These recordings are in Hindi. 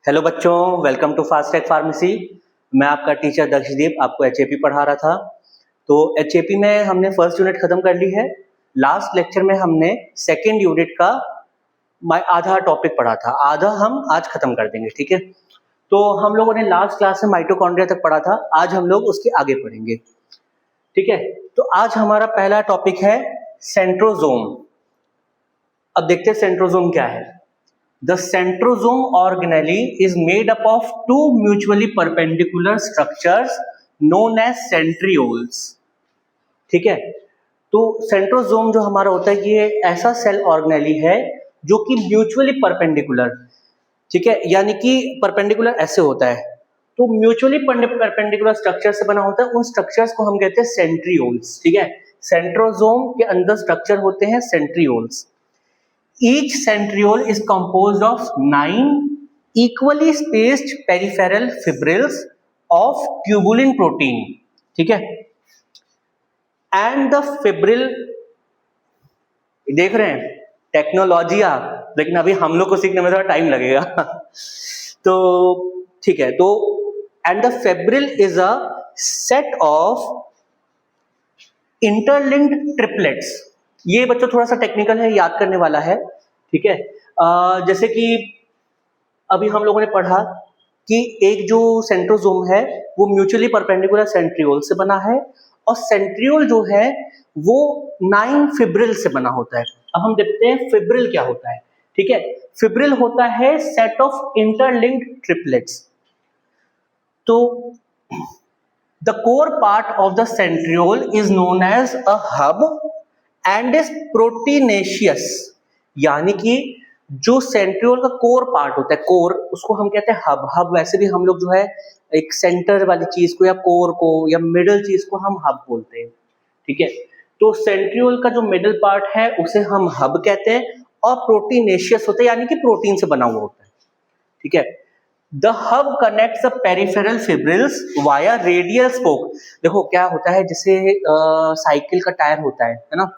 हेलो बच्चों, welcome to Fast Tech Pharmacy. मैं आपका टीचर दक्षदीप आपको एचएपी पढ़ा रहा था। तो एचएपी में हमने फर्स्ट यूनिट खत्म कर ली है। लास्ट लेक्चर में हमने सेकेंड यूनिट का आधा टॉपिक पढ़ा था, आधा हम आज खत्म कर देंगे, ठीक है। तो हम लोगों ने लास्ट क्लास में माइटोकॉन्ड्रिया तक पढ़ा था, आज हम लोग उसके आगे पढ़ेंगे, ठीक है। तो आज हमारा पहला टॉपिक है सेंट्रोजोम। अब देखते हैं सेंट्रोजोम क्या है। The centrosome organelle is made up of two mutually perpendicular structures known as centrioles. ठीक है, तो सेंट्रोजोम जो हमारा होता है ये ऐसा सेल ऑर्गेनेली है जो कि म्यूचुअली परपेंडिकुलर, ठीक है, यानी कि परपेंडिकुलर ऐसे होता है। तो म्यूचुअली परपेंडिकुलर स्ट्रक्चर से बना होता है, उन स्ट्रक्चर्स को हम कहते हैं सेंट्रियोल्स, ठीक है। सेंट्रोजोम के अंदर स्ट्रक्चर होते हैं centrioles. Each centriole is composed of 9 equally spaced peripheral fibrils of tubulin protein, ठीक है। And the fibril, देख रहे हैं टेक्नोलॉजी आप, लेकिन अभी हम लोग को सीखने में थोड़ा टाइम लगेगा तो ठीक है, तो and the fibril is a set of interlinked triplets। ये बच्चों थोड़ा सा टेक्निकल है, याद करने वाला है, ठीक है। जैसे कि अभी हम लोगों ने पढ़ा कि एक जो सेंट्रोजोम है वो म्यूचुअली परपेंडिकुलर सेंट्रियोल से बना है, और सेंट्रियोल जो है वो 9 फिब्रिल से बना होता है। अब हम देखते हैं फिब्रिल क्या होता है, ठीक है। फिब्रिल होता है सेट ऑफ इंटरलिंक्ड ट्रिपलेट्स। तो the core part of the centriole is known as a hub and is proteinaceous, यानी कि जो सेंट्रियोल का कोर पार्ट होता है, कोर, उसको हम कहते हैं हब। हब वैसे भी हम लोग जो है एक सेंटर वाली चीज को या कोर को या मिडल चीज को हम हब बोलते हैं, ठीक है। तो सेंट्रियोल का जो मिडल पार्ट है उसे हम हब कहते हैं, और प्रोटीनेशियस होता है यानी कि प्रोटीन से बना हुआ होता है, ठीक है। The hub connects the peripheral fibrils via radial spoke। देखो क्या होता है, जैसे साइकिल का टायर होता है ना,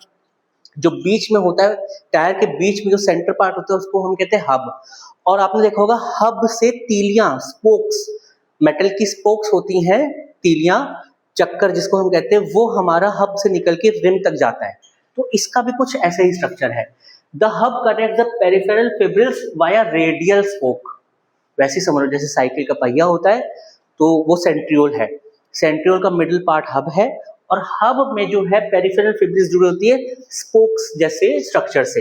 जो बीच में होता है, टायर के बीच में जो सेंटर पार्ट होता है उसको हम कहते हैं हब। और आपने देखा होगा हब से तीलियां, स्पोक्स, मेटल की स्पोक्स होती हैं, तीलियां, चक्कर जिसको हम कहते हैं, वो हमारा हब से निकल के रिम तक जाता है। तो इसका भी कुछ ऐसा ही स्ट्रक्चर है। The hub connect the peripheral fibrils via radial spoke. वैसे समझ लो जैसे साइकिल का पहिया होता है, तो वो सेंट्रियोल है। सेंट्रियोल का मिडिल पार्ट हब है, और हब में जो है पेरिफेरल फिब्रिल्स जुड़ी होती है स्पोक्स जैसे स्ट्रक्चर से,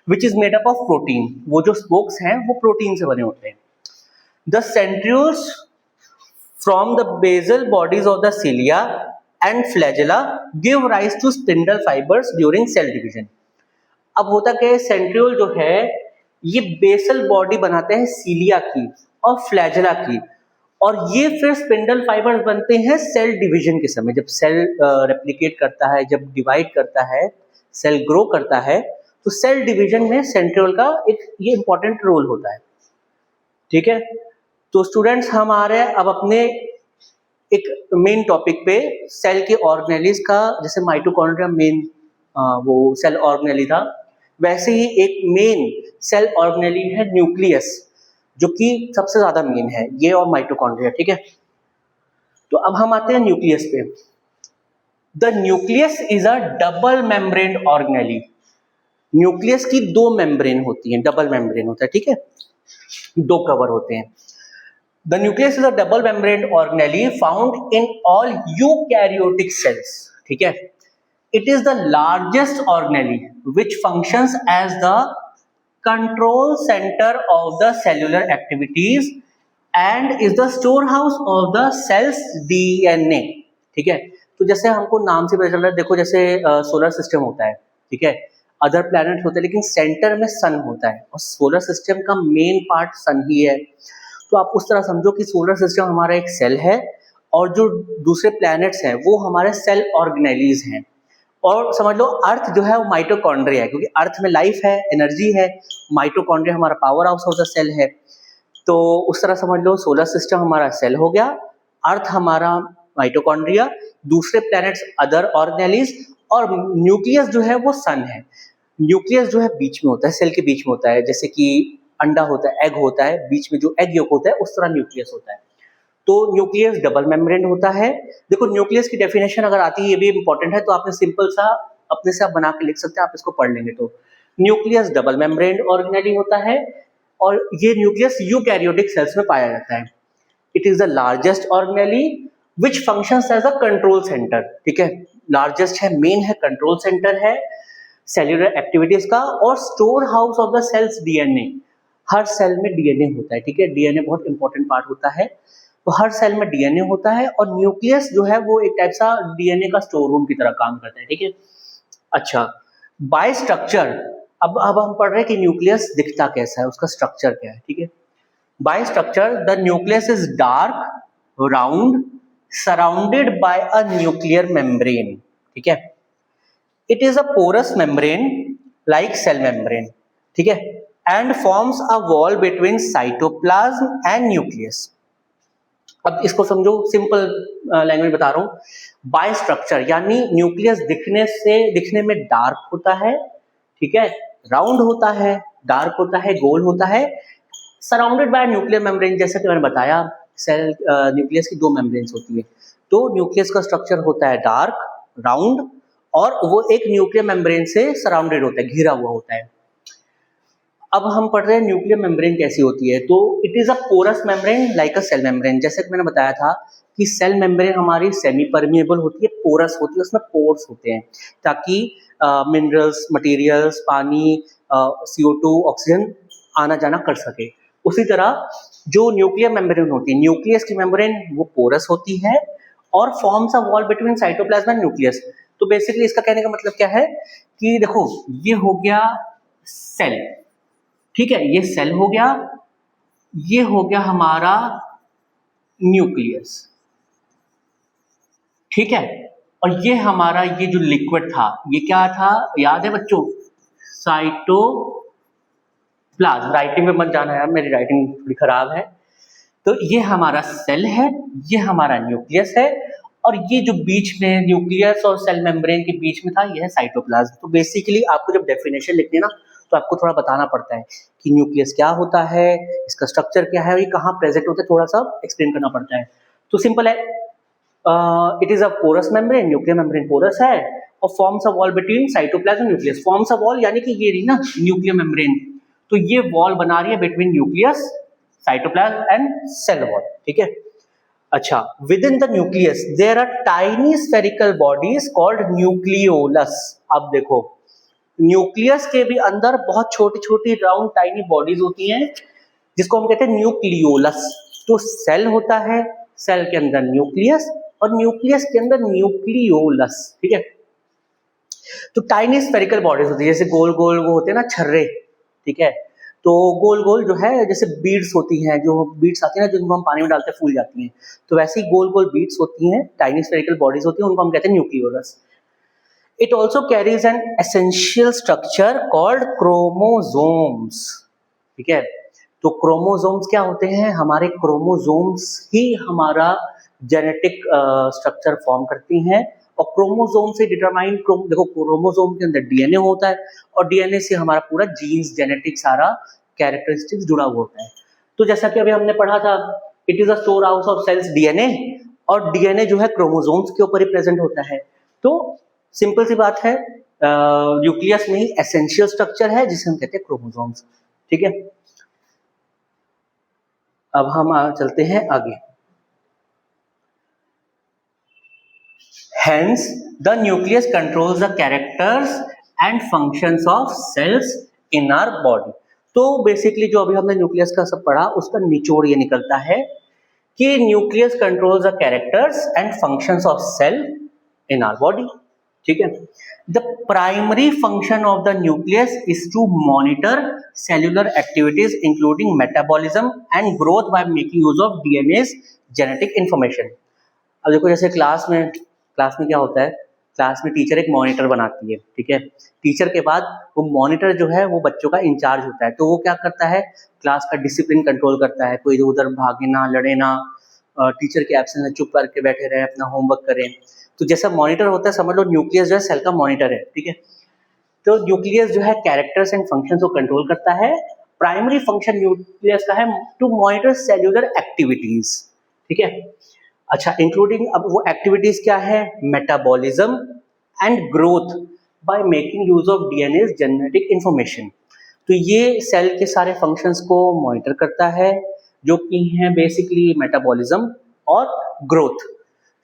which is made up of protein. वो जो स्पोक्स हैं वो प्रोटीन से बने होते हैं। The centrioles from the basal bodies of the cilia and flagella give rise to spindle fibres during cell division. अब होता क्या है, सेंट्रियोल जो है ये बेसल बॉडी बनाते हैं सीलिया की और फ्लैजेला की, और ये फिर स्पिंडल फाइबर्स बनते हैं सेल डिवीजन के समय। जब सेल रेप्लिकेट करता है, जब डिवाइड करता है, सेल ग्रो करता है, तो सेल डिवीजन में सेंट्रियोल का एक ये इंपॉर्टेंट रोल होता है, ठीक है। तो स्टूडेंट्स हम आ रहे हैं अब अपने एक मेन टॉपिक पे, सेल के ऑर्गेनेलिस का। जैसे माइटोकॉन्ड्रिया मेन वो सेल ऑर्गेनेली था, वैसे ही एक मेन सेल ऑर्गेनेली है न्यूक्लियस, जो कि सबसे ज्यादा मेन है, ये और माइटोकॉन्ड्रिया, ठीक है। तो अब हम आते हैं न्यूक्लियस पे। The nucleus is a double membrane organelle. Nucleus की 2 मेम्ब्रेन होती हैं, डबल मेम्ब्रेन होता है, ठीक है, 2 कवर होते हैं। The nucleus is a double membrane organelle found in all eukaryotic cells, ठीक है। It is the largest organelle which functions as the control center of the cellular activities and is the storehouse of the cell's DNA, ठीक है। तो जैसे हमको नाम से पता चल रहा है, देखो जैसे सोलर सिस्टम होता है, ठीक है, अदर प्लैनेट होते हैं, लेकिन सेंटर में सन होता है, और सोलर सिस्टम का मेन पार्ट सन ही है। तो आप उस तरह समझो कि सोलर सिस्टम हमारा एक सेल है, और जो दूसरे प्लैनेट्स हैं वो हमारे सेल ऑर्गेनेलीज हैं। और समझ लो अर्थ जो है वो माइटोकॉन्ड्रिया है, क्योंकि अर्थ में लाइफ है, एनर्जी है। माइटोकॉन्ड्रिया हमारा power house of the cell है। तो उस तरह समझ लो सोलर सिस्टम हमारा सेल हो गया, अर्थ हमारा माइटोकॉन्ड्रिया, दूसरे प्लैनेट्स अदर ऑर्गेनेलीज, और न्यूक्लियस जो है वो सन है। न्यूक्लियस जो है बीच में होता है, सेल के बीच में होता है, जैसे कि अंडा होता है, एग होता है, बीच में जो एग योक होता है उस तरह न्यूक्लियस होता है। तो न्यूक्लियस डबल मेम्ब्रेन होता है। देखो न्यूक्लियस की डेफिनेशन अगर आती है, ये भी इंपॉर्टेंट है, तो आपने सिंपल सा अपने से आप बना के लिख सकते हैं, आप इसको पढ़ लेंगे तो। न्यूक्लियस डबल मेम्ब्रेन ऑर्गेनेली होता है और ये न्यूक्लियस यूकैरियोटिक सेल्स में पाया जाता है। It is the largest organelle which functions as a control centre, ठीक है, लार्जेस्ट है, मेन है, कंट्रोल सेंटर है सेल्यूलर एक्टिविटीज का, और store house of the cell's DNA. हर सेल में डीएनए होता है, ठीक है, डीएनए बहुत इंपॉर्टेंट पार्ट होता है, तो हर सेल में डीएनए होता है और न्यूक्लियस जो है वो एक टाइप सा डीएनए का स्टोर रूम की तरह काम करता है, ठीक है। अच्छा, बाय स्ट्रक्चर, अब हम पढ़ रहे हैं कि न्यूक्लियस दिखता कैसा है, उसका स्ट्रक्चर क्या है, ठीक है। By structure the nucleus is dark round surrounded by a nuclear membrane, ठीक है। It is a porous membrane like cell membrane, ठीक है, and forms a wall between cytoplasm and nucleus. अब इसको समझो, सिंपल लैंग्वेज बता रहा हूं। बाय स्ट्रक्चर यानी न्यूक्लियस दिखने में डार्क होता है, ठीक है, राउंड होता है, डार्क होता है, गोल होता है, सराउंडेड बाय न्यूक्लियर मेम्ब्रेन। जैसा कि मैंने बताया, सेल न्यूक्लियस की दो मेम्ब्रेन्स होती है, तो न्यूक्लियस का स्ट्रक्चर होता है डार्क, राउंड, और वो एक न्यूक्लियर मेम्ब्रेन से सराउंडेड होता है, घिरा हुआ होता है। अब हम पढ़ रहे हैं न्यूक्लियर मेम्ब्रेन कैसी होती है, तो it is a porous membrane like a cell membrane. जैसे कि मैंने बताया था कि सेल मेम्ब्रेन हमारी सेमी परमिएबल होती है, पोरस होती है, उसमें पोर्स होते हैं ताकि मिनरल्स, मटेरियल्स, पानी, CO2, ऑक्सीजन आना जाना कर सके। उसी तरह जो न्यूक्लियर मेम्ब्रेन होती है, न्यूक्लियस की मेम्ब्रेन वो पोरस होती है और forms a wall between cytoplasm and nucleus. तो बेसिकली इसका कहने का मतलब क्या है कि देखो, ये हो गया सेल, ठीक है, ये सेल हो गया, ये हो गया हमारा न्यूक्लियस, ठीक है, और ये हमारा ये जो लिक्विड था, ये क्या था, याद है बच्चों, साइटोप्लाज्म। राइटिंग में मत जाना यार, मेरी राइटिंग थोड़ी खराब है। तो ये हमारा सेल है, ये हमारा न्यूक्लियस है, और ये जो बीच में न्यूक्लियस और सेल मेम्ब्रेन के बीच में था, यह है साइटोप्लाज्म। तो बेसिकली आपको जब डेफिनेशन लिखनी है ना, तो आपको थोड़ा बताना पड़ता है कि न्यूक्लियस क्या होता है, इसका स्ट्रक्चर क्या है, ये कहाँ प्रेजेंट होता है, थोड़ा सा एक्सप्लेन करना पड़ता है। तो सिंपल है, it is a porous membrane, nuclear membrane porous है, और forms a wall between cytoplasm and nucleus. Forms a wall यानी कि ये रही ना न्यूक्लियर मेम्ब्रेन, तो ये वॉल बना रही है between nucleus, cytoplasm and cell wall, ठीक है। अच्छा, within the nucleus there are tiny spherical bodies called nucleolus. अब देखो, न्यूक्लियस के भी अंदर बहुत छोटी छोटी राउंड टाइनी बॉडीज होती हैं, जिसको हम कहते हैं न्यूक्लियोलस। तो सेल होता है, सेल के अंदर न्यूक्लियस, और न्यूक्लियस के अंदर न्यूक्लियोलस, ठीक है। तो टाइनी स्फेरिकल बॉडीज होती है, जैसे गोल गोल वो होते हैं ना छर्रे, ठीक है, तो गोल गोल जो है, जैसे बीड्स होती हैं, जो बीड्स आती है ना, जिनको हम पानी में डालते हैं फूल जाती हैं, तो वैसे ही गोल गोल बीड्स होती हैं, टाइनी स्फेरिकल बॉडीज होती हैं, उनको हम कहते हैं nucleolus. It also carries an essential structure called chromosomes, ठीक है। तो क्रोमोसोम्स क्या होते हैं, हमारे क्रोमोसोम्स ही हमारा जेनेटिक स्ट्रक्चर फॉर्म करती हैं, और क्रोमोसोम से डिटरमाइन, देखो क्रोमोसोम के अंदर डीएनए होता है, और डीएनए से हमारा पूरा जीन्स, जेनेटिक सारा कैरेक्टरिस्टिक्स जुड़ा हुआ होता है। तो जैसा कि अभी हमने पढ़ा था, it is a store house of cell's DNA, और डीएनए जो है क्रोमोसोम्स के ऊपर ही प्रेजेंट होता है। तो सिंपल सी बात है, न्यूक्लियस में ही एसेंशियल स्ट्रक्चर है जिसे हम कहते हैं क्रोमोसोम्स, ठीक है। अब हम चलते हैं आगे। Hence, the nucleus controls the characters and functions of cells in our body. तो बेसिकली जो अभी हमने न्यूक्लियस का सब पढ़ा, उसका निचोड़ ये निकलता है कि nucleus controls the characters and functions of cell in our body, ठीक है। The primary function of the nucleus is to monitor cellular activities including metabolism and growth by making use of DNA's genetic information. अब देखो, जैसे क्लास में क्या होता है, क्लास में टीचर एक मॉनिटर बनाती है, ठीक है। टीचर के बाद वो मॉनिटर जो है वो बच्चों का इंचार्ज होता है, तो वो क्या करता है, क्लास का डिसिप्लिन कंट्रोल करता है, कोई इधर उधर भागे ना, लड़े ना, टीचर के एब्सेंस में चुप करके बैठे रहे, अपना होमवर्क करें। तो जैसा मॉनिटर होता है, समझ लो न्यूक्लियस जो है सेल का मॉनिटर है, ठीक है। तो न्यूक्लियस जो है कैरेक्टर्स एंड फंक्शंस को कंट्रोल करता है, प्राइमरी फंक्शन न्यूक्लियस का है टू मॉनिटर सेल्यूलर एक्टिविटीज, ठीक है। अच्छा, इंक्लूडिंग अब वो एक्टिविटीज क्या है, metabolism and growth by making use of DNA genetic information. तो ये सेल के सारे फंक्शंस को मॉनिटर करता है, जो कि हैं बेसिकली मेटाबॉलिज्म और ग्रोथ।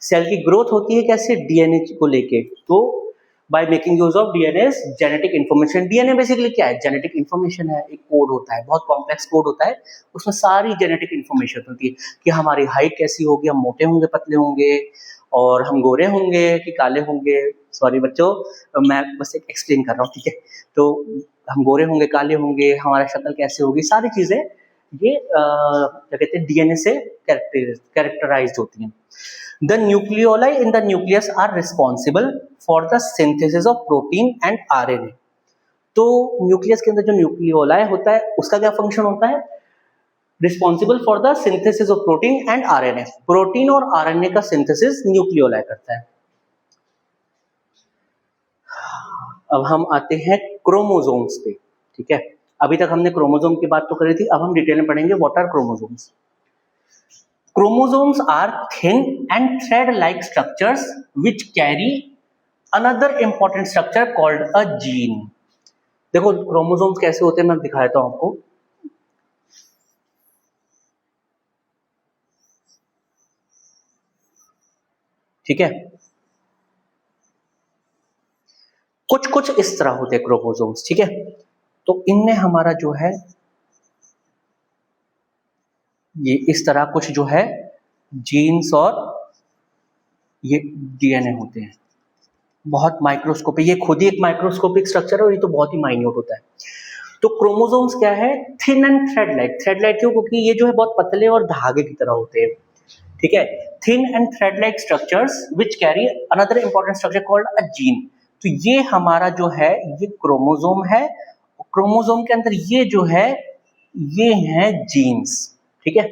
सेल की ग्रोथ होती है कैसे, डीएनए को लेके, तो bye making use of DNA genetic information. DNA basically क्या है, जेनेटिक इंफॉर्मेशन है, एक कोड होता है, बहुत कॉम्प्लेक्स कोड होता है, उसमें सारी जेनेटिक इंफॉर्मेशन होती है कि हमारी हाइट कैसी होगी, हम मोटे होंगे, पतले होंगे, और हम गोरे होंगे कि काले होंगे। सॉरी बच्चों, मैं बस एक एक्सप्लेन कर रहा हूँ, ठीक है। तो हम गोरे होंगे, काले होंगे, हमारा शक्ल कैसे होगी, सारी चीजें ये क्या कहते हैं, डीएनए से कैरेक्टराइज्ड होती हैं। The nucleoli in the nucleus are responsible for the synthesis of protein and RNA. तो न्यूक्लियस के अंदर जो न्यूक्लियोलाई होता है उसका क्या फंक्शन होता है, responsible for the synthesis of protein and RNA. Protein और आरएनए का सिंथेसिस न्यूक्लियोलाई करता है। अब हम आते हैं क्रोमोसोम्स पे, ठीक है। अभी तक हमने क्रोमोसोम की बात तो करी थी, अब हम डिटेल में पढ़ेंगे what are chromosomes. Chromosomes are thin and thread-like structures which carry another important structure called a gene. देखो क्रोमोसोम्स कैसे होते हैं, मैं दिखा देता हूं आपको। ठीक है, कुछ कुछ इस तरह होते हैं क्रोमोसोम्स, ठीक है। तो इनमें हमारा जो है ये इस तरह कुछ जो है जीन्स और ये डीएनए होते हैं, बहुत माइक्रोस्कोपिक, ये खुद ही एक माइक्रोस्कोपिक स्ट्रक्चर है और ये तो बहुत ही माइन्यूट होता है। तो क्रोमोसोम्स क्या है, thin and thread like. Thread like क्यों, क्योंकि ये जो है बहुत पतले और धागे की तरह होते हैं, ठीक है। Thin and thread like structures which carry another important structure called a gene. तो ये हमारा जो है ये क्रोमोसोम है, क्रोमोसोम के अंदर ये जो है ये है जीन्स, ठीक है।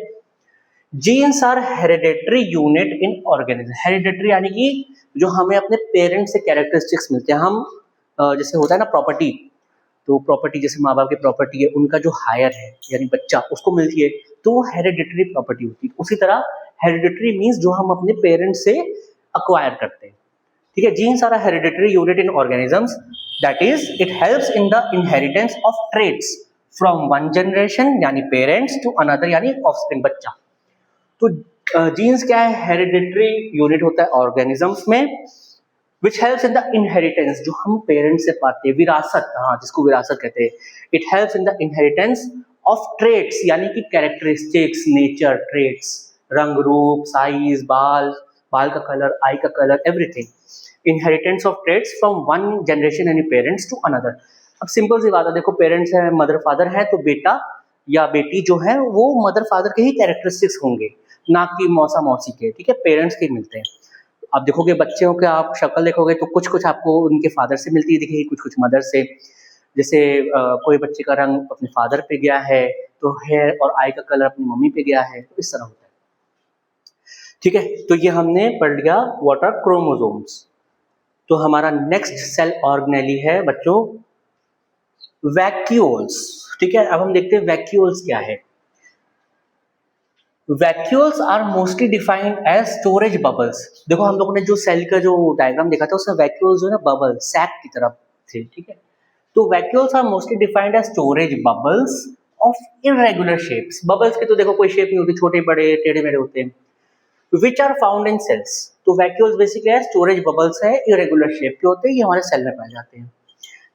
Genes are hereditary unit in organism. Hereditary यानी कि जो हमें अपने पेरेंट्स से कैरेक्टरिस्टिक्स मिलते हैं, हम जैसे होता है ना प्रॉपर्टी, तो प्रॉपर्टी जैसे माँ बाप की प्रॉपर्टी है, उनका जो हायर है यानी बच्चा उसको मिलती है, तो वो हेरिडेटरी प्रॉपर्टी होती है। उसी तरह हेरिडेटरी मीन्स जो हम अपने पेरेंट्स से अक्वायर करते हैं, ठीक है। Genes are a hereditary unit in organisms, that is it helps in the inheritance of traits from one generation यानी पेरेंट्स टू अनदर यानी ऑफस्प्रिंग बच्चा। तो जीन्स क्या है, हेरिडेटरी यूनिट होता है ऑर्गेनिजम्स में, which helps in the inheritance, जो हम पेरेंट्स से पाते हैं, विरासत, हाँ जिसको विरासत कहते हैं। It helps in the inheritance of traits यानी कि कैरेक्टरिस्टिक्स, नेचर, ट्रेट्स, रंग रूप, साइज, बाल, बाल का कलर, आई का colour, everything. Inheritance of traits from one generation यानी पेरेंट्स टू अनदर। अब सिंपल सी बात है, देखो पेरेंट्स है, मदर फादर है, तो बेटा या बेटी जो है वो मदर फादर के ही कैरेक्टरिस्टिक्स होंगे, ना कि मौसा मौसी के, ठीक है, पेरेंट्स के मिलते हैं। आप देखोगे बच्चों के, आप शक्ल देखोगे तो कुछ कुछ आपको उनके फादर से मिलती दिखेगी, कुछ कुछ मदर से। जैसे कोई बच्चे का रंग अपने फादर पे गया है तो हेयर और आई का कलर अपनी मम्मी पे गया है, तो इस तरह होता है, ठीक है। तो ये हमने पढ़ लिया व्हाट आर क्रोमोसोम्स। तो हमारा नेक्स्ट सेल ऑर्गेनेली है बच्चों वैक्यूल्स, ठीक है। अब हम देखते हैं वैक्यूल्स क्या है। Vacuoles are mostly defined as storage bubbles. देखो हम लोगों ने जो सेल का जो डायग्राम देखा था उसमें वैक्यूल्स जो है ना बबल सैक की तरफ थे, ठीक है। तो vacuoles are mostly defined as storage bubbles of irregular shapes. Bubbles के तो देखो कोई शेप नहीं होती, छोटे बड़े टेढ़े मेढ़े होते हैं, which are found in cells. तो वैक्यूल्स बेसिकली स्टोरेज बबल्स है, इरेगुलर शेप के होते हैं, ये हमारे सेल में पाए जाते हैं।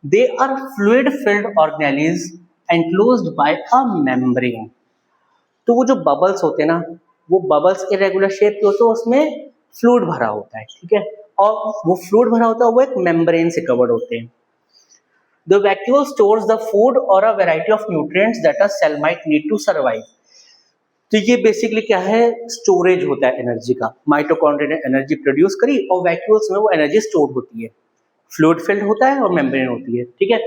They are fluid filled organelles enclosed by a membrane. तो वो जो बबल्स होते हैं ना, वो बबल्स इरेगुलर शेप के होते हैं, उसमें फ्लूइड भरा होता है, ठीक है। और वो फ्लूइड भरा होता है वो एक मेम्ब्रेन से कवर्ड होते हैं। The vacuole stores the food और a variety of nutrients that a cell might need to survive. तो ये बेसिकली क्या है, स्टोरेज होता है एनर्जी का। माइटोकॉन्ड्रिया ने एनर्जी प्रोड्यूस करी और वैक्यूल्स में वो एनर्जी स्टोर होती है, फ्लूइड फिल्ड होता है और मेम्ब्रेन होती है, ठीक है।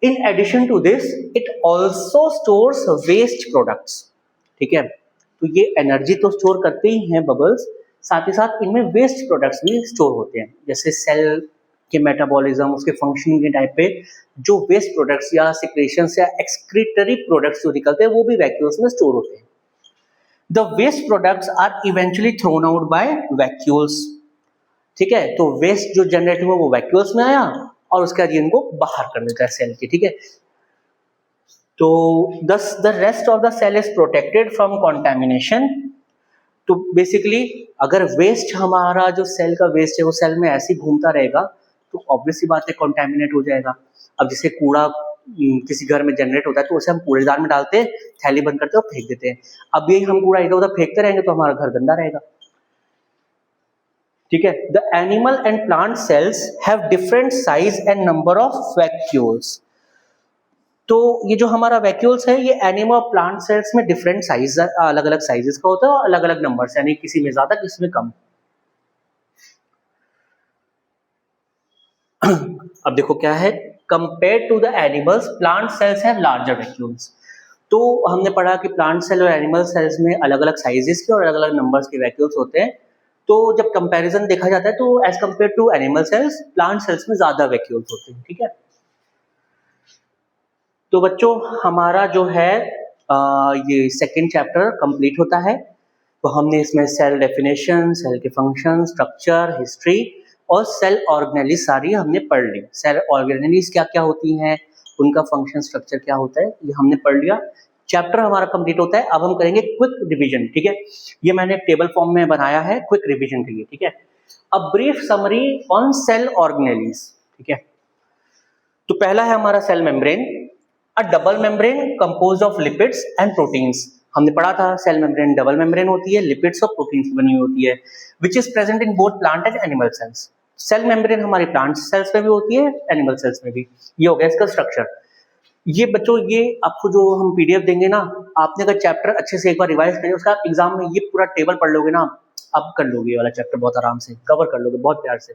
In addition to this, it also stores waste products, ठीक है। तो ये एनर्जी तो स्टोर करते ही हैं बबल्स, साथ ही साथ इनमें वेस्ट प्रोडक्ट्स भी स्टोर होते हैं, जैसे सेल के मेटाबॉलिज्म, उसके फंक्शनिंग के टाइप पे जो वेस्ट प्रोडक्ट्स या सिक्रेशंस या एक्सक्रीटरी प्रोडक्ट्स जो निकलते हैं वो भी वैक्यूल्स में स्टोर होते हैं। The waste products are eventually thrown out by vacuoles, ठीक है। तो वेस्ट जो जनरेट हुआ वो वैक्यूल्स में आया और उसके बाद इनको बाहर कर देता है सेल के, ठीक है। तो thus the rest of the cell is protected from contamination. तो बेसिकली अगर वेस्ट हमारा जो सेल का वेस्ट है वो सेल में ऐसे ही घूमता रहेगा तो ऑब्वियसली बात है कॉन्टेमिनेट हो जाएगा। अब जैसे कूड़ा किसी घर में जनरेट होता है तो उसे हम कूड़ेदान में डालते हैं, थैली बंद करते हैं और फेंक देते हैं। अब यही हम कूड़ा इधर उधर फेंकते रहेंगे तो हमारा घर गंदा रहेगा, ठीक है। The animal and plant cells have different size and number of vacuoles. तो ये जो हमारा वैक्यूल्स है ये एनिमल प्लांट सेल्स में डिफरेंट साइज, अलग अलग साइजेस का होता है और अलग अलग नंबर्स, यानी किसी में ज्यादा किसी में कम। अब देखो क्या है, compare to the animals plant cells have larger vacuoles. तो हमने पढ़ा कि प्लांट सेल और एनिमल सेल्स में अलग अलग साइजेस के और अलग अलग नंबर्स के वैक्यूल्स होते हैं। तो जब कंपैरिजन देखा जाता है तो as compare to animal cells plant cells में ज्यादा वैक्यूल्स होते हैं, ठीक है। तो बच्चों हमारा जो है ये सेकेंड चैप्टर कंप्लीट होता है। तो हमने इसमें सेल डेफिनेशन, सेल के फंक्शन, स्ट्रक्चर, हिस्ट्री और सेल ऑर्गेनेलिस सारी हमने पढ़ ली। सेल ऑर्गेनेलिस क्या क्या होती हैं, उनका फंक्शन स्ट्रक्चर क्या होता है, ये हमने पढ़ लिया। चैप्टर हमारा कंप्लीट होता है। अब हम करेंगे क्विक रिवीजन, ठीक है। ये मैंने टेबल फॉर्म में बनाया है क्विक रिवीजन के लिए, ठीक है। A brief summary on cell organelles, ठीक है। तो पहला है हमारा cell membrane, a double membrane composed of lipids and proteins. हमने पढ़ा था सेल मेम्ब्रेन डबल मेम्ब्रेन होती है, लिपिड्स और प्रोटीन से बनी होती है, which is present in both plant and animal cells. Cell membrane हमारी प्लांट सेल्स में भी होती है, एनिमल सेल्स में भी। ये हो गया इसका स्ट्रक्चर। ये बच्चों ये आपको जो हम पीडीएफ देंगे ना, आपने अगर चैप्टर अच्छे से एक बार रिवाइज करें, उसका एग्जाम में ये पूरा टेबल पढ़ लोगे ना, आप कर लोगे ये वाला चैप्टर बहुत आराम से, कवर कर लोगे बहुत प्यार से।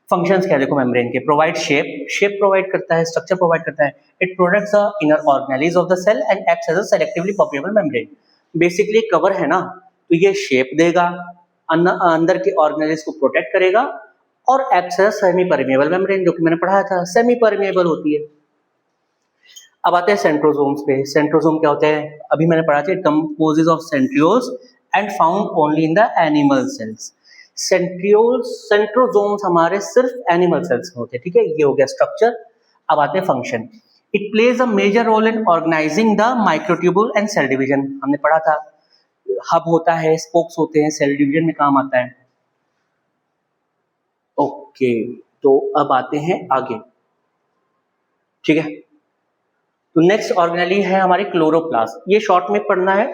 फंक्शंस क्या है देखो मेम्ब्रेन के, प्रोवाइड शेप, शेप प्रोवाइड करता है, स्ट्रक्चर प्रोवाइड करता है। It protects the inner organelles of the cell and acts as a selectively permeable membrane. Basically cover है ना, तो ये शेप देगा, अंदर के ऑर्गेनेलिस को प्रोटेक्ट करेगा और acts as semi permeable membrane, जो कि मैंने पढ़ाया था सेमी परमेबल होती है। अब आते हैं सेंट्रोसोम्स पे। सेंट्रोसोम क्या होते हैं, अभी मैंने पढ़ा था, it composes of centrioles and found only in the animal cells. Centrosomes हमारे सिर्फ एनिमल सेल्स में होते हैं, ठीक है। ये हो गया स्ट्रक्चर। अब आते हैं function. It plays a major role in organising the microtubule and cell division. हमने पढ़ा था हब होता है, स्पोक्स होते हैं, सेल डिवीजन में काम आता है। ओके, तो अब आते हैं आगे, ठीक है। तो नेक्स्ट ऑर्गेनेली है हमारी क्लोरोप्लास्ट। ये शॉर्ट में पढ़ना है।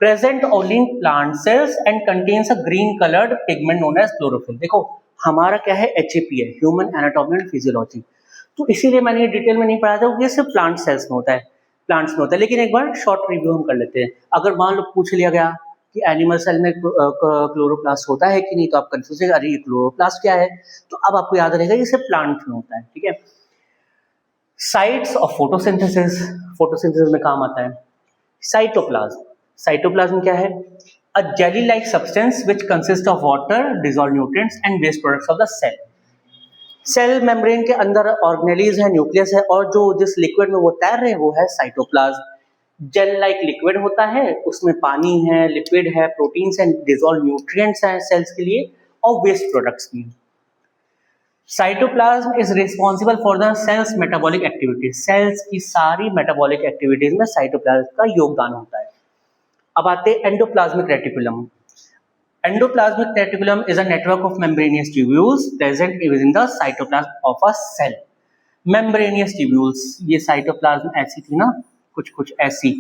Present only in plant cells and contains a green coloured pigment known as chlorophyll. देखो हमारा क्या है, एचएपी है, ह्यूमन एनाटॉमी एंड फिजियोलॉजी। तो इसीलिए मैंने ये डिटेल में नहीं पढ़ाया था, ये सिर्फ प्लांट सेल्स में होता है, प्लांट्स में होता है। लेकिन एक बार शॉर्ट रिव्यू हम कर लेते हैं। अगर मान लो पूछ लिया गया कि एनिमल सेल में क्लोरोप्लास्ट होता है कि नहीं, तो आप कंफ्यूज है, अरे ये क्लोरोप्लास्ट क्या है। तो अब आपको याद रहेगा ये सिर्फ प्लांट में होता है, ठीक है। साइट्स ऑफ फोटोसिंथेसिस, फोटोसिंथेसिस में काम आता है। साइटोप्लाज्म, साइटोप्लाज्म क्या है, a jelly like substance which consist of water, dissolved nutrients and waste products of the cell. Cell membrane के अंदर ऑर्गेनेलीज है, न्यूक्लियस है, और जो जिस लिक्विड में वो तैर रहे हैं वो है साइटोप्लाज्म। जेल लाइक लिक्विड होता है, उसमें पानी है, लिपिड है, प्रोटीन्स एंड डिसॉल्व्ड न्यूट्रिएंट्स हैं सेल्स के लिए, और वेस्ट प्रोडक्ट्स भी। Cytoplasm is responsible for the cell's metabolic activities. Cells की सारी मेटाबॉलिक एक्टिविटीज में साइटोप्लाज्म का योगदान होता है। अब आते हैं endoplasmic reticulum. Endoplasmic reticulum is a network of membranous tubules present within the cytoplasm of a cell. Membranous tubules, ये साइटोप्लाज्म ऐसी थी ना, कुछ कुछ ऐसी,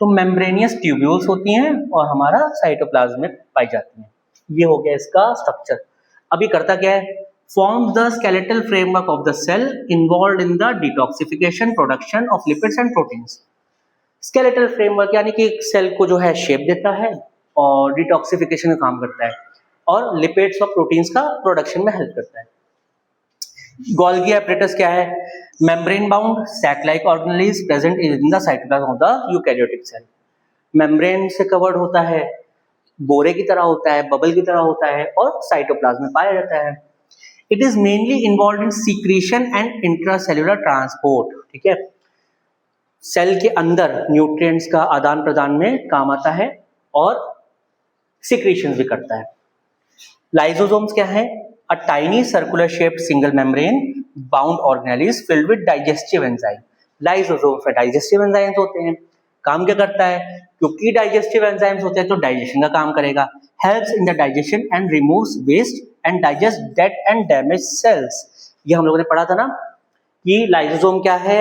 तो मेम्ब्रेनियस ट्यूब्यूल्स होती हैं और हमारा साइटोप्लाज्म में पाई जाती हैं। ये हो गया इसका स्ट्रक्चर। अभी करता क्या है, forms the skeletal framework of the cell involved in the detoxification production of lipids and proteins। skeletal framework यानी कि सेल को जो है शेप देता है और डिटॉक्सिफिकेशन का काम करता है और लिपिड्स और प्रोटीन्स का प्रोडक्शन में हेल्प करता है। गोल्गी एपरेटस क्या है, membrane bound sac like organelles present in the cytoplasm of the eukaryotic cell. Membrane से कवर्ड होता है, बोरे की तरह होता है, बबल की तरह होता है और साइटोप्लाज्म में पाया जाता है। It is mainly involve in secretion and intracellular transport, ठीक है। सेल के अंदर न्यूट्रिएंट्स का आदान प्रदान में काम आता है और सिक्रीशन भी करता है। लाइसोसोम्स क्या है? A tiny circular shaped single membrane bound organelle filled with digestive enzyme. Lysosomes में डाइजेस्टिव एंजाइम्स होते हैं। काम क्या करता है? क्योंकि डाइजेस्टिव एंजाइम्स होते हैं तो डाइजेशन का काम करेगा। Helps in the digestion and removes waste and digest dead and damage cells. ये हम लोगों ने पढ़ा था ना कि लाइसोसोम क्या है?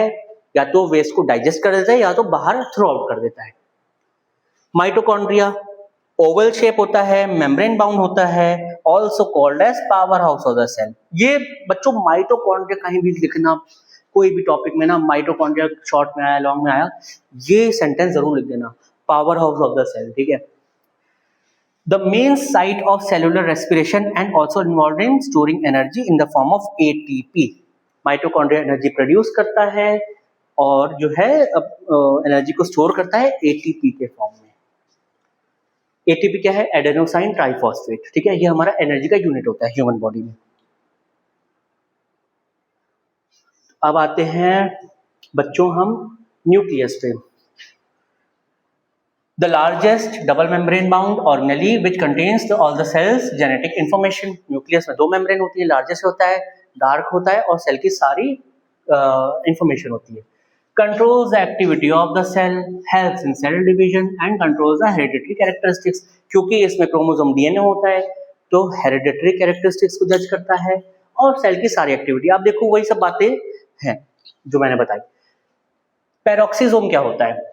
या तो वेस्ट को डाइजेस्ट कर देता है या तो बाहर थ्रो आउट कर देता है। माइटोकॉन्ड्रिया ओवल शेप होता है, मेम्ब्रेन बाउंड होता है, also called as power house of the cell. ये बच्चों माइटोकॉन्ड्रिया कहीं भी लिखना, कोई भी टॉपिक में ना माइटोकॉन्ड्रिया शॉर्ट में आया, लॉन्ग में आया, ये सेंटेंस जरूर लिख देना, power house of the cell, ठीक है। The main site of cellular respiration and also involve in storing energy in the form of ATP. Mitochondria energy produce करता है और जो है एनर्जी को स्टोर करता है एटीपी के फॉर्म में। एटीपी क्या है? एडेनोसाइन ट्राइफॉस्फेट, ठीक है। ये हमारा एनर्जी का यूनिट होता है ह्यूमन बॉडी में। अब आते हैं बच्चों हम न्यूक्लियस पे। The largest double membrane bound organelle which contains all the cell's genetic information. Nucleus में दो मेम्ब्रेन होती है, लार्जेस्ट होता है, डार्क होता है और सेल की सारी इंफॉर्मेशन होती है। Controls the activity of the cell, helps in cell division and controls the hereditary characteristics। क्योंकि इसमें क्रोमोसोम डीएनए होता है तो हेरिडिटरी कैरेक्टरिस्टिक्स को जज करता है और सेल की सारी एक्टिविटी। आप देखो वही सब बातें हैं जो मैंने बताई। पेरोक्सिसोम क्या होता है?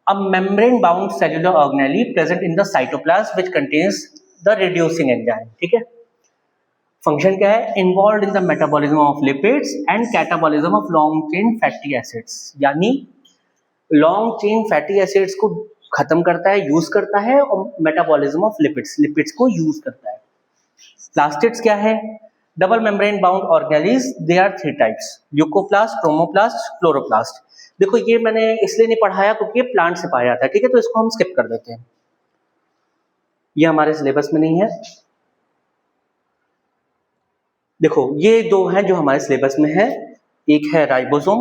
A membrane bound cellular organelle present in the cytoplasm which contains the reducing enzyme, ठीक है। फंक्शन क्या है? Involve in the metabolism of lipids and catabolism of long chain fatty acids. यानी लॉन्ग चेन फैटी एसिड्स को खत्म करता है, यूज करता है, और मेटाबॉलिज्म ऑफ लिपिड्स को यूज करता है। प्लास्टिड्स क्या है? Double membrane bound organelles, they are 3 types, leucoplast, chromoplast, chloroplast. देखो ये मैंने इसलिए नहीं पढ़ाया क्योंकि ये प्लांट से पाया जाता है, ठीक है, तो इसको हम स्किप कर देते हैं, ये हमारे सिलेबस में नहीं है। देखो ये दो हैं जो हमारे सिलेबस में है, एक है राइबोसोम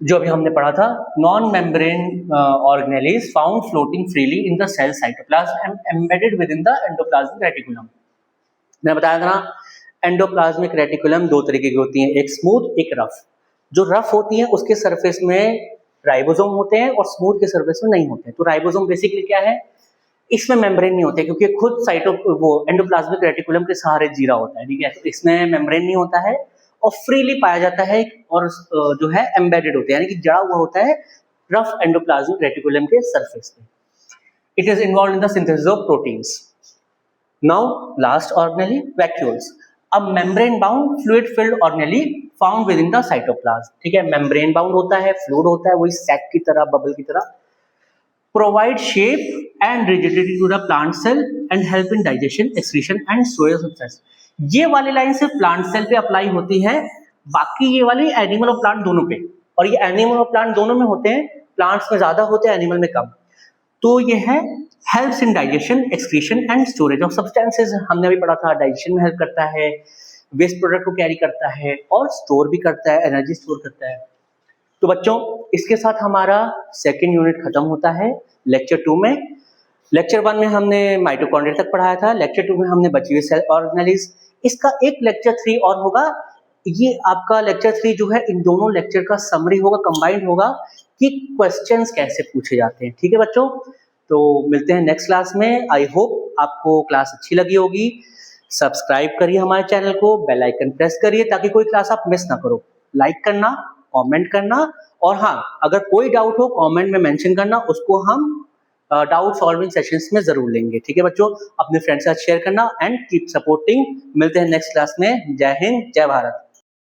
जो अभी हमने पढ़ा था, non membrane organelles found floating freely in the cell cytoplasm and embedded within the endoplasmic reticulum. मैंने बताया था ना, एंडोप्लाज्मिक रेटिकुलम दो तरीके की होती हैं, एक स्मूथ, एक रफ। जो रफ होती है उसके सरफेस में राइबोसोम होते हैं और स्मूथ के सरफेस में नहीं होते हैं। तो राइबोसोम बेसिकली क्या है? इसमें मेम्ब्रेन नहीं होते क्योंकि खुद वो एंडोप्लाज्मिक रेटिकुलम के सहारे जीरा होता है, ठीक है, तो इसमें मेम्ब्रेन नहीं होता है और फ्रीली पाया जाता है और जो है एम्बेडेड होते हैं, यानी कि जड़ा हुआ होता है रफ एंडोप्लाज्मिक रेटिकुलम के सरफेस पे। It is involve in the synthesis of proteins. Now last organelle, vacuoles, a membrane bound fluid filled organelle found with in the cytoplasm, ठीक है। मेम्ब्रेन बाउंड होता है, फ्लूइड होता है, वही सैक की तरह, बबल की तरह, provide shape and rigidity to the plant cell and help in digestion, excretion and storage of cells। ये वाली लाइन सिर्फ प्लांट सेल पे अप्लाई होती है, बाकी ये वाली एनिमल और प्लांट दोनों पे, और ये एनिमल और प्लांट दोनों में होते हैं, प्लांट्स में ज्यादा होते हैं, एनिमल में कम। तो ये है helps in digestion, excretion and storage of substances. हमने अभी पढ़ा था डाइजेशन में हेल्प करता है, वेस्ट प्रोडक्ट को कैरी करता है और स्टोर भी करता है, एनर्जी स्टोर करता है। तो बच्चों इसके साथ हमारा सेकेंड यूनिट खत्म होता है लेक्चर 2 में। लेक्चर 1 में हमने माइटोकॉन्ड्रिया तक पढ़ाया था, लेक्चर 2 में हमने बची हुई सेल ऑर्गेनेल्स। इसका एक लेक्चर 3 और होगा, ये आपका लेक्चर 3 जो है इन दोनों लेक्चर का समरी होगा, कंबाइंड होगा कि क्वेश्चंस कैसे पूछे जाते हैं, ठीक है बच्चों। तो मिलते हैं नेक्स्ट क्लास में। आई होप आपको क्लास अच्छी लगी होगी। सब्सक्राइब करिए हमारे चैनल को, बेल आइकन प्रेस करिए ताकि कोई क्लास आप मिस ना करो। लाइक करना, कमेंट करना, और हाँ अगर कोई डाउट हो कमेंट में मेंशन करना, उसको हम डाउट सॉल्विंग सेशंस में जरूर लेंगे, ठीक है बच्चों। अपने फ्रेंड्स के साथ शेयर करना एंड कीप सपोर्टिंग। मिलते हैं नेक्स्ट क्लास में। जय हिंद, जय भारत।